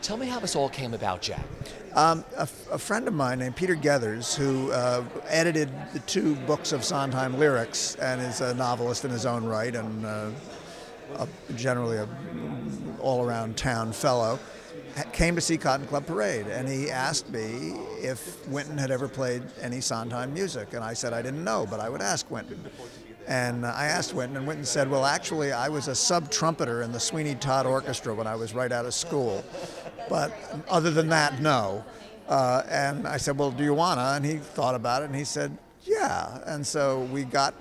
Tell me how this all came about, Jack. A friend of mine named Peter Gethers, who edited the 2 books of Sondheim lyrics and is a novelist in his own right and generally a all-around town fellow, came to see Cotton Club Parade, and he asked me if Wynton had ever played any Sondheim music, and I said I didn't know, but I would ask Wynton. And I asked Wynton, and Wynton said, well, actually, I was a sub-trumpeter in the Sweeney Todd Orchestra when I was right out of school. But other than that, no. And I said, well, do you wanna? And he thought about it, and he said, yeah. And so we got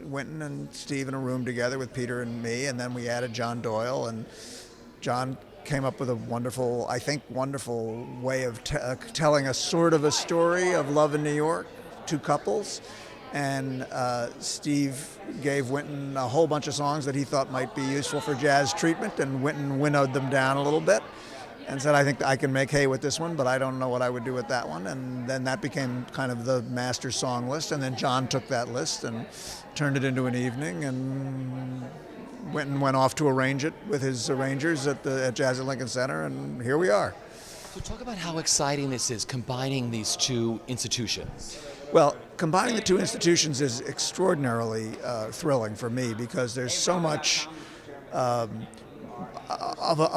Wynton and Steve in a room together with Peter and me, and then we added John Doyle, and John came up with a wonderful, I think, wonderful way of telling a sort of a story of love in New York, 2 couples. And Steve gave Wynton a whole bunch of songs that he thought might be useful for jazz treatment, and Wynton winnowed them down a little bit and said, I think I can make hay with this one, but I don't know what I would do with that one. And then that became kind of the master song list, and then John took that list and turned it into an evening, and Wynton went off to arrange it with his arrangers at Jazz at Lincoln Center, and here we are. So talk about how exciting this is, combining these 2 institutions. Well, combining the 2 institutions is extraordinarily thrilling for me, because there's so much of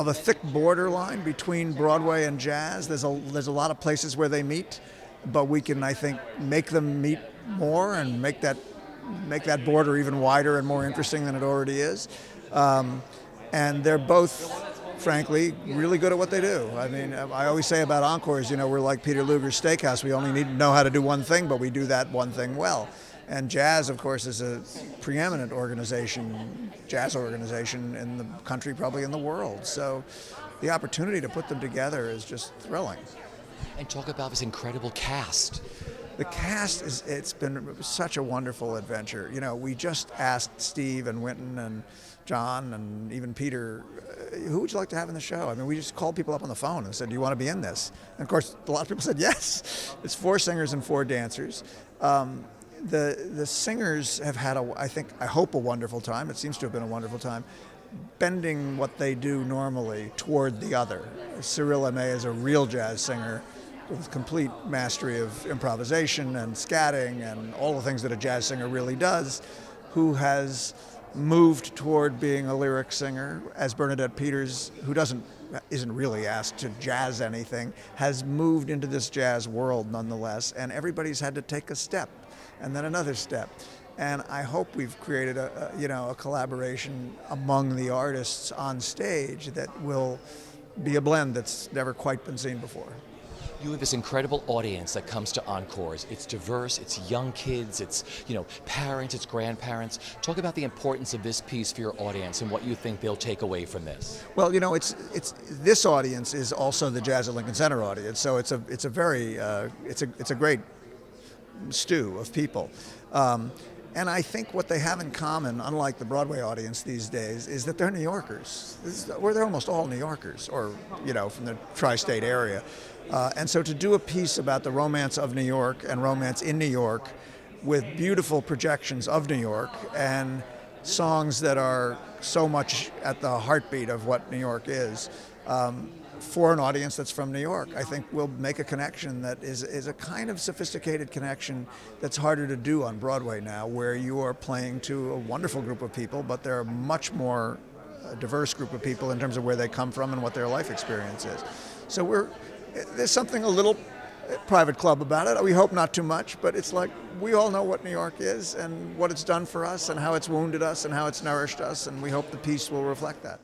a thick borderline between Broadway and jazz. There's a lot of places where they meet, but we can, I think, make them meet more and make that border even wider and more interesting than it already is. And they're both, frankly, really good at what they do. I mean, I always say about Encores, we're like Peter Luger's Steakhouse. We only need to know how to do one thing, but we do that one thing well. And jazz, of course, is a preeminent jazz organization in the country, probably in the world. So the opportunity to put them together is just thrilling. And talk about this incredible cast. The cast it's been such a wonderful adventure. We just asked Steve and Wynton and John and even Peter, who would you like to have in the show? I mean, we just called people up on the phone and said, do you want to be in this? And of course, a lot of people said yes. It's 4 singers and 4 dancers. The singers have had, I hope, a wonderful time. It seems to have been a wonderful time, bending what they do normally toward the other. Cyril Aimé is a real jazz singer with complete mastery of improvisation and scatting and all the things that a jazz singer really does, who has moved toward being a lyric singer, as Bernadette Peters, who isn't really asked to jazz anything, has moved into this jazz world nonetheless, and everybody's had to take a step and then another step. And I hope we've created a collaboration among the artists on stage that will be a blend that's never quite been seen before. You have this incredible audience that comes to Encores. It's diverse, it's young kids, it's parents, it's grandparents. Talk about the importance of this piece for your audience and what you think they'll take away from this. Well, it's this audience is also the Jazz at Lincoln Center audience, so it's a great stew of people. And I think what they have in common, unlike the Broadway audience these days, is that they're New Yorkers. They're almost all New Yorkers, or from the tri-state area. And so to do a piece about the romance of New York and romance in New York, with beautiful projections of New York and songs that are so much at the heartbeat of what New York is, for an audience that's from New York, I think we'll make a connection that is a kind of sophisticated connection that's harder to do on Broadway now, where you are playing to a wonderful group of people, but they're a much more diverse group of people in terms of where they come from and what their life experience is. So there's something a little private club about it. We hope not too much, but it's like we all know what New York is and what it's done for us and how it's wounded us and how it's nourished us, and we hope the piece will reflect that.